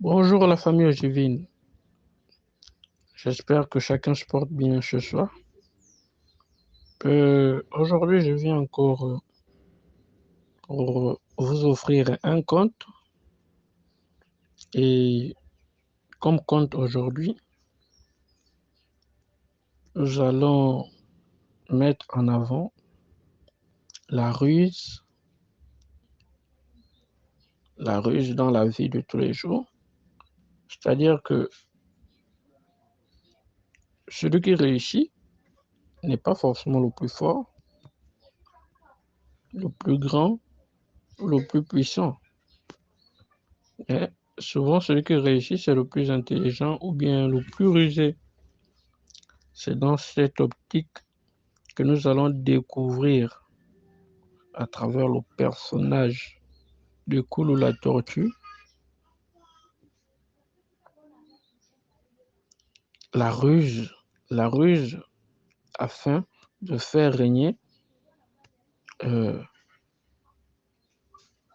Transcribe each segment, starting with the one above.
Bonjour la famille Ojivine, j'espère que chacun se porte bien ce soir. Aujourd'hui, je viens encore pour vous offrir un compte et comme compte aujourd'hui, nous allons mettre en avant la ruse dans la vie de tous les jours. C'est-à-dire que celui qui réussit n'est pas forcément le plus fort, le plus grand, le plus puissant. Et souvent, celui qui réussit, c'est le plus intelligent ou bien le plus rusé. C'est dans cette optique que nous allons découvrir à travers le personnage de Koulou la tortue la ruse afin de faire régner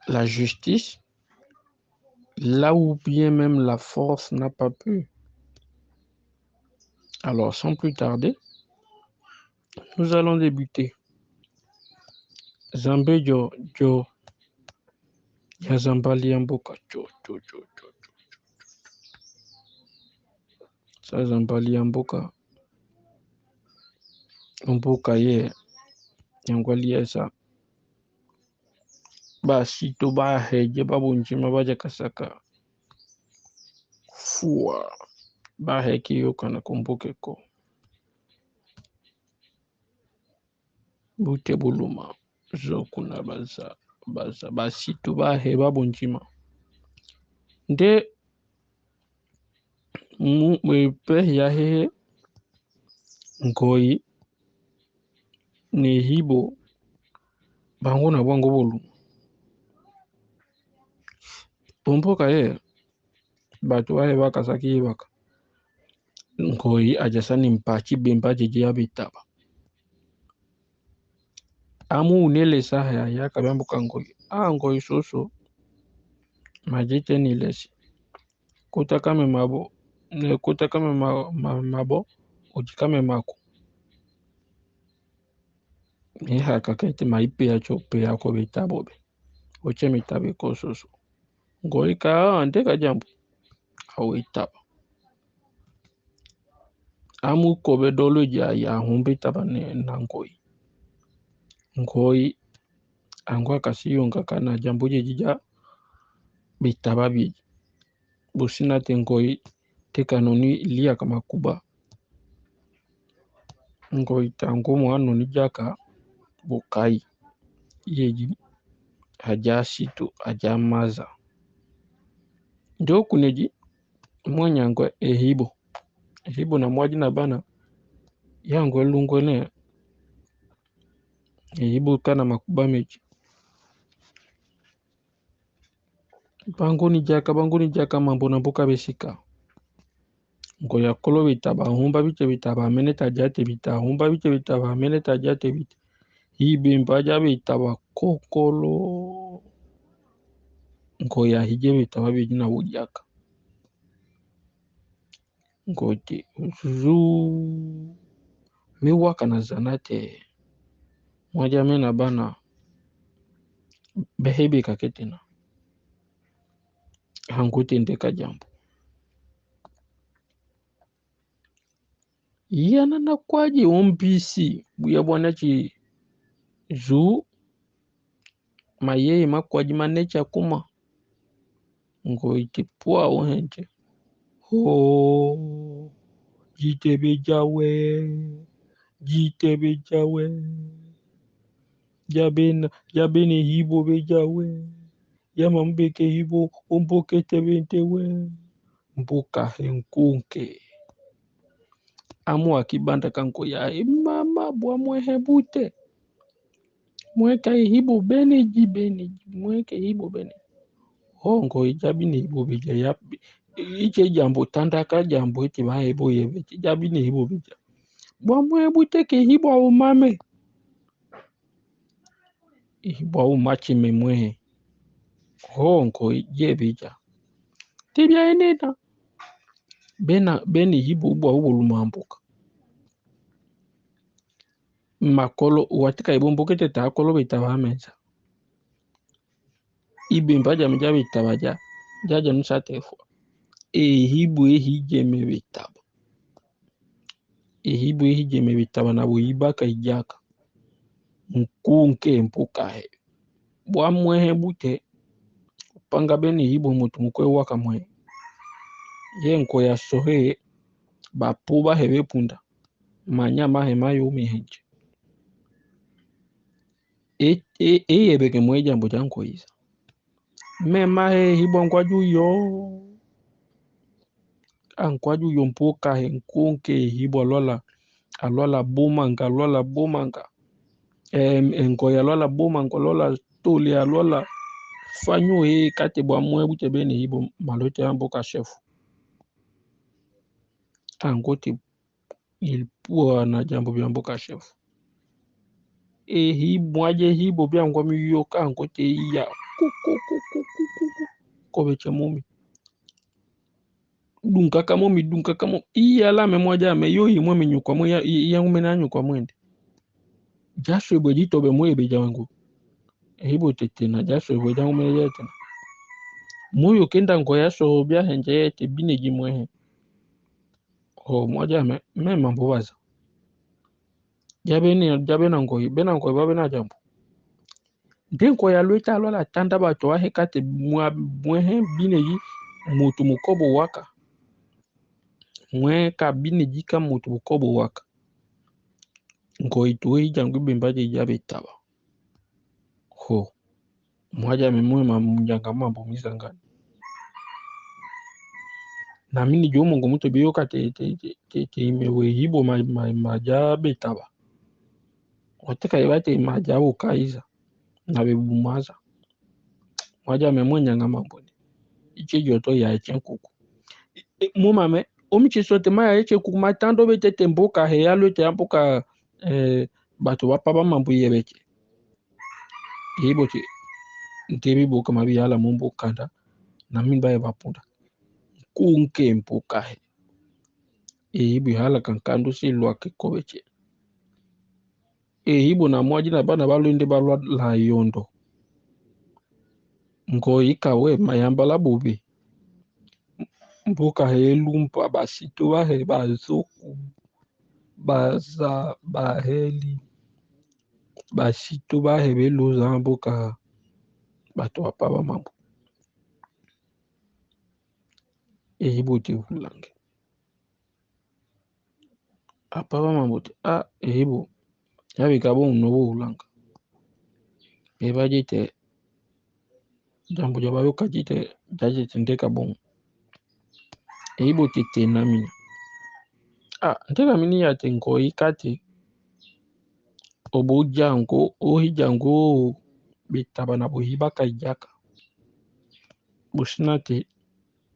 la justice là où bien même la force n'a pas pu. Alors, sans plus tarder, nous allons débuter. Zambé jo ya zambali ya mboka sa zambali ya mboka ye yangwali esa basito baheje babunjima baja kasaka fua baheki yokana kumbukeko bute buluma zokuna baza basito bahe babunjima nde mwepe yahehe ngoyi ne hibo bango na bwango bulu pompoka ye batu bahe bakasaki yibaka ngoyi ajasani mpachi bemba jeje ya bitaba amu unele saha ya kabambuka ngoyi ngoyi soso majete ni lesi kutakame mabo ujikame mako haka kete maipe ya chope yako bitabo be oche mitabe ko soso ngoyi ka andeka jambo au itaba amu kobe dolo ya humbi taba na ngoyi angwa kasiyonga kana jambo jija bitaba bi busina te ngoyi te kanoni lia kama kuba ngoyi tango mwano ni jaka bukai yeji haja situ haja maza ndio kuneji mwanyangwa ehibo na mwaji na bana yango lungwene ehibo kana makuba meji bango ni jaka mambo na mboka besika ngoya kolo bitaba humba biche bitaba ameneta jate bita humba biche bitaba ameneta jate bita hibe mbaja bitaba kokolo ngoya hije bitaba bijina bujaka ngote zu miwaka na zanate mwaja mena bana behebe kaketena hangote ndeka jambo yana na kwaji ombisi buya bwana chi zu mayeye makwaji manecha kuma ngoite pua ohenje ho jitebe jawe jabene hibo bejawe yamambeke hibo omboke tebentewe mboka henkunke amu akibanda kanko ya mama bwa mwehebute mweka hibo beneji mweke hibo bene hongo ijabine hibo beja ya iche jambo tandaka jambo iti mahebo yebe jabine hibo beja bwa mwehebute ke hibo au mame hibo au machi memwehe hongo jebeja tebia enena beni hibo ubwa ubo lumambuka makolo watika ibomboke teta akolo bitaba menza ibemba jamja bitaba jaja nusatefo ehibu ehijeme bitaba ehibu ehijeme bitaba na buibaka ijaka nkunke mpukahe bwa mwehe bute panga beni hibo mutu mukwe waka mwe yenko ya sohe bapuba hebe punda manyama hema yumi henje eyebeke mwe jambo janko isa mema he hibo nkwaju yo ankwaju yo mpuka he nkunke hibo alola bomanga enko ya lola bomanga lola tuli alola fanyu he kate bwa mwe bute beni hibo malote amboka chef angoti ilipua na jambo byamboka chef hibwaje hibo byangwa miyoka angoti iya kobeche mumi dunka kamo iya la memoja me yo himwe minyukwa mwe ya ngumena nyukwa mwende jasho bwe jitobe mwe beja wangu hibo tete na jasho bwe jangu mwe yete moyo kenda ngo yaso bya henje yete bineji mwe ho moja me mambo waza jabe na ngo babe na jambo ndenko ya lweta lola tanda bato wa hekate mwe bineji mutu mukobo waka mwe ka bineji ka mutu mukobo waka ngo ituwe jangu bembaje jabe taba ho mwaja memwe mamjanga mambo mizangani na mini jomo ngo mutu biyoka te imewe hibo majabe taba wateka ibate majabo kaiza na bebumaza mwaja memwe nyanga mambo ichi joto ya echenkuku mumame omichisote maya echekuku matando betete mboka heyalo te amboka bato bapaba mambo yebeke hibo te ntebi boka mabiyala mumbo kanda na mimba ya bapunda kunke mpoka he hibo hala kankando si lwake kobeche hibo na mwaji na bana balwende balwa la yondo ngo ikawe mayamba la bobe mpoka he lumpa basito bahe bazoku baza baheli basito bahe beloza mboka bato bapaba mambo hibo te hulange apaba mambo te hibo yabe kabo unobo hulanga ebajite jambo jabayo kajite jaje tendeka bon hibo tete nami nteka mini ya tenko ikati obo jango ohi jango bitaba na bohibaka ijaka bushinate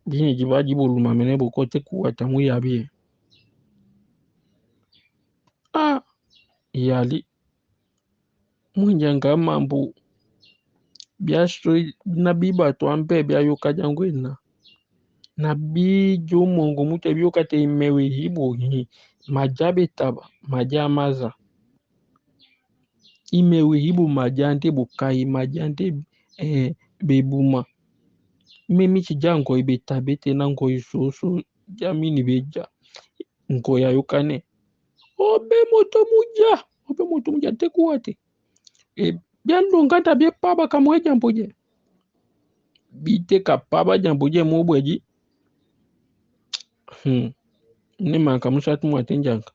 bini jibaji boluma mene bokote kuwata mu yabi yali munjanga mambo byasho na biba to ampe byayoka jango ina na bijo mongo mute byoka te imewe hibo majabe taba majamaza imewe hibo majante bukai majante bebuma mimi chijango ibetabete na ngo isoso jamini beja ngo yayokane obe moto muja tekuwate byando ngata bye paba kamwe jamboje bite kapaba jamboje mobweji ne manka musatu mwatenjanga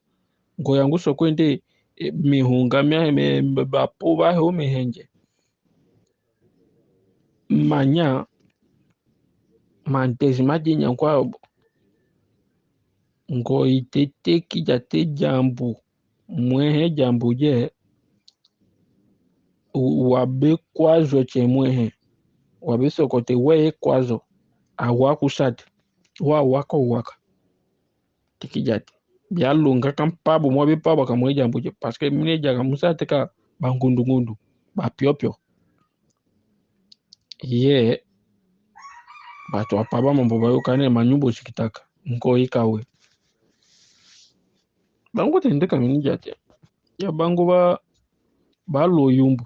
ngo yangu sokwende mihunga mya bapo baho mehenje manya mantezi majinya kwa ngo itete kijate jambo mwehe jambo je wabe kwazo che mwehe wabe sokote we kwazo awakusate wako waka tikijate byalunga kampabo mwabe paba kamwe jambo je parce que mine jaga musate ka bangundu bapiopio ye Batu apaba mambo bayokane manyumbo sikitaka nko ikawe bango tendeka minija te ya bango ba loyumbu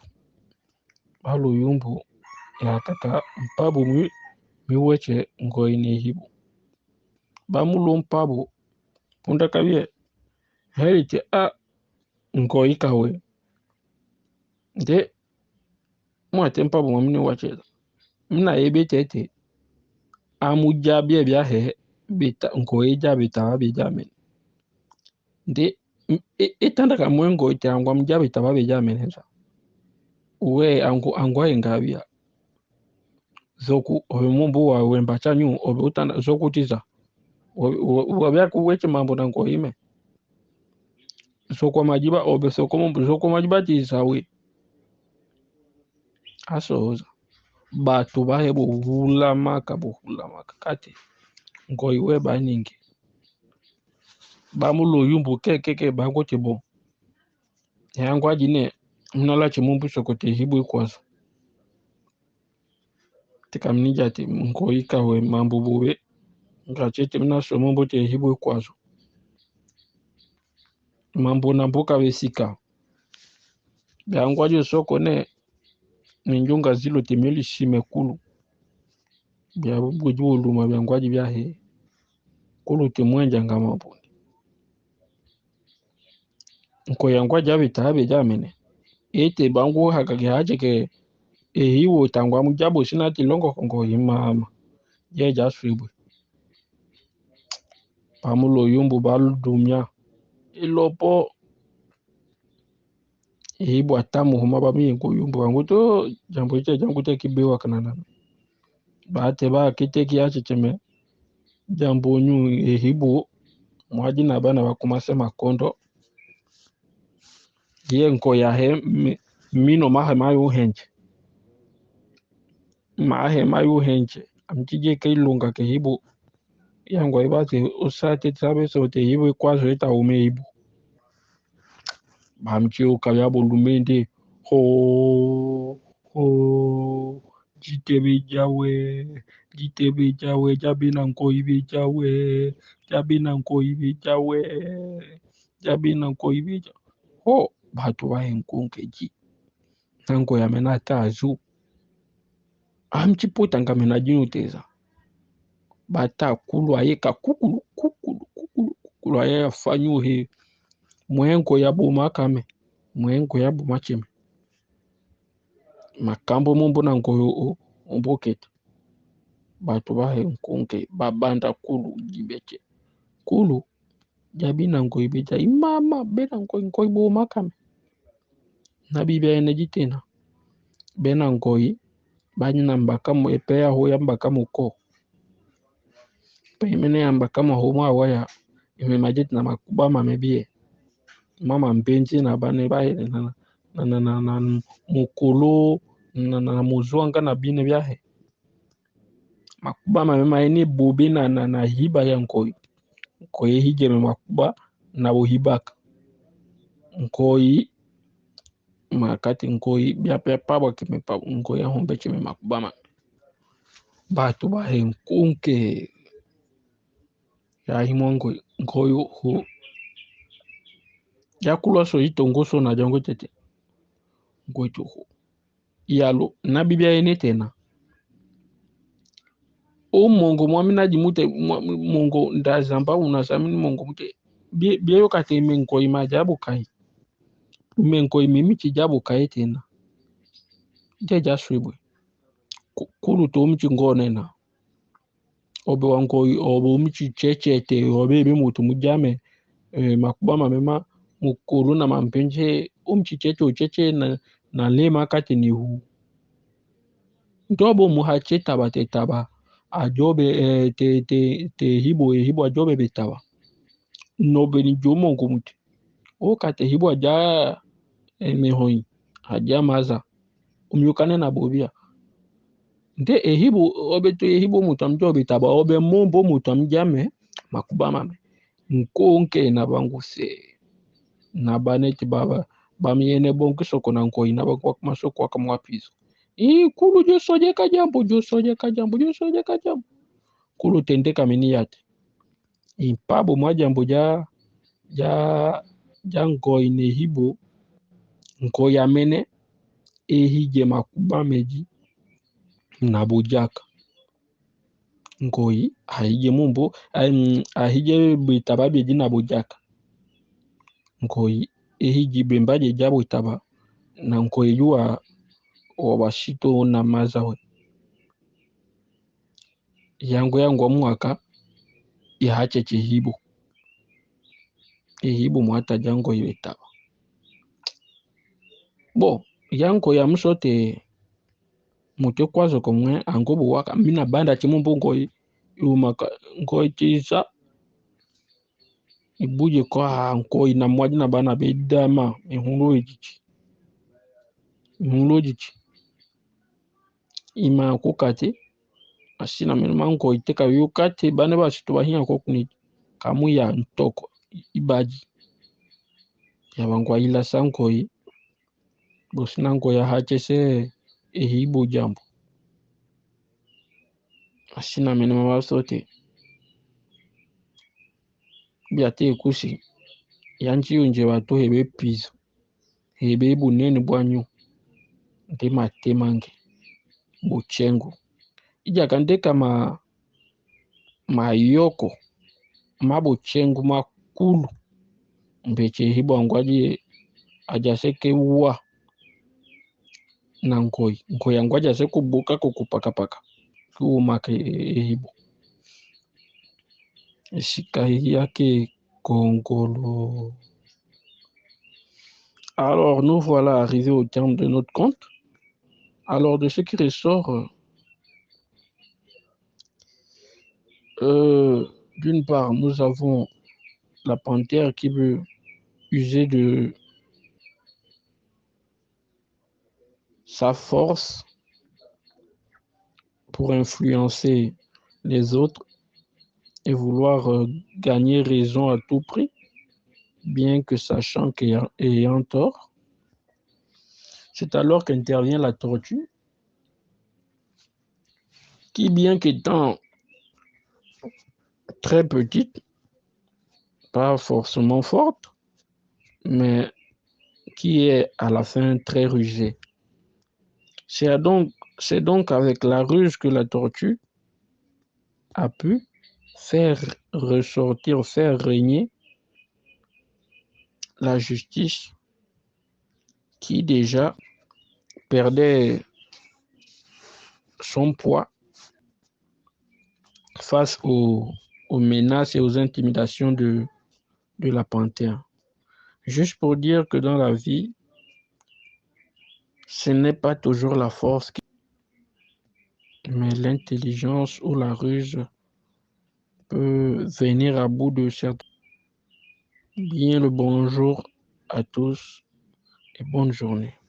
ya kata mpabu miweche ngo ine hibu ba mulo mpabu punda kabie herite a ngo ikawe de mwate mpabu mwamini wacheza mina ebe tete amuja bie bia he bita ngo eja bita bejamen de etanda ka mwengo ite angwa mja bita bejamen heza we angwa engabia zoku obe mumbu wa wemba chanyu obe utanda zoku tiza wabia kuweche mambo na ngo ime soko majiba obe soko majiba tiza we asoza batu bahe buhula maka kati ngo iwe baningi bamulo yumbu keke bango tibo yangwa jine mnala chimumbu soko te hibu ikwazo tika mnija ti ngo ikawe mambu bube ngachete mna so mumbu te hibu ikwazo mambo na mboka besika yangwa jo soko ne minjunga zilo temeli shimekulu bya buju luma byangwaji bya he kulu timwenja ngama bo nko yangwaji abitabe jamene ete bangu hakage hajeke hiwo tangwa mujabo sinati longo ngo imama je jaswibwe pamulo yumbu baludumya ilopo hibu atamu huma bami ngo yumbu wangu to jambo ite jangu te kibewa kanana bate ba kite kiache cheme jambo nyu hibu mwaji na bana bakumase makondo ye nko ya he mino mahe mayu henche amtije ke ilunga ke hibu yango ibate usate tabe so te hibu kwazo ita ume hibu bamchi ukayabo lumende ho jitebe jawe jabina nko ibe jawe ho batu bahe nkunke ji nango ya menata azu amchiputa ngamena jinu teza bata kulu ayeka kukulu aye afanyu he mwengo ya boma kame mwengo ya boma cheme makambo mumbo na ngoyo omboketa batu bahe nkunke babanda kulu jibeche kulu jabina ngo ibeja imama bena ngo boma kame na bibia ene jitena bena ngoi banyina mbaka mu epea ho ya mbaka muko pemene ya mbaka mu ho mwa waya ime majit na makuba mamebie mama mpenzi na bane bae na mukolo na muzwanga na bine byahe makuba mama ene bobe na hiba ya nkoi hige me makuba na bohibaka nkoi makati nkoi bya papa kime pa nkoi hombe chime makubama batu bahe nkunke ya himongo nkoi ho yakulwa so itongoso na jango tete ngoito ho yalo na bibia ene tena o mongo mwamina jimute mongo ndazamba unasamini mongo mute bia yokate menkoi majabu kai menkoi mimichi jabu kai tena jeja swibwe kulu to mchi ngonena obe wankoi obe mchi chechete obe mutu mujame makubama mema mukulu na mampenje cheche na lema kati ni hu ndobo muhache taba ajobe te hibo ajobe betaba nobe ni jomo ngumuti o kate hibo aja mehoi aja maza umyukane na bobia nde hibo obe to hibo mutamjo betaba obe mombo mutamjame makubama me nkonke na banguse na baneti baba bamiene bonke soko na nkoi na bakwa masoko akamwa pizo kulu josoje kajambo kulu tende kamini yate. Impabo mwa jambo ja ngoi ne hibo ngoi amene ehije makuba meji na bojaka. Ngoi ahije mumbo ahije bitaba beji na bojaka. Ngoi ehiji bembaje jabo itaba na ngoi yua wabashito na mazawe. Yangu mwaka ihache chihibo. Ihibo mwata jango itaba. Bo, yango ya msote mute kwazo komwe angobu waka mina banda chimumbo ngoi chisa ibuje kwa ngoi na mwaji na bana bedama mihunlojichi ima kukate asina minuma ngoi teka yukate bane basitu bahinya kokuni kamu ya ntoko ibaji ya wangwa ila sankoi bosina ngoi ya hache se ehibo jambo asina minuma basote biate kusi yanchi unje watu hebe pizo hebe bunene bwanyu nte matemange bochengu ija kandeka mayoko mabochengu makulu mbeche hibo angwaji ajaseke uwa na ngoi angwaji aseke buka kukupakapaka kuumake hibo esika yake Kongolo. Alors nous voilà arrivés au terme de notre compte. Alors de ce qui ressort, d'une part, nous avons la panthère qui veut user de sa force pour influencer les autres et vouloir gagner raison à tout prix, bien que sachant qu'ayant tort. C'est alors qu'intervient la tortue, qui, bien qu'étant très petite, pas forcément forte, mais qui est à la fin très rusée. C'est donc avec la ruse que la tortue a pu faire ressortir, faire régner la justice qui déjà perdait son poids face aux menaces et aux intimidations de la panthère. Juste pour dire que dans la vie, ce n'est pas toujours la force, mais l'intelligence ou la ruse peut venir à bout de certains. Bien le bonjour à tous et bonne journée.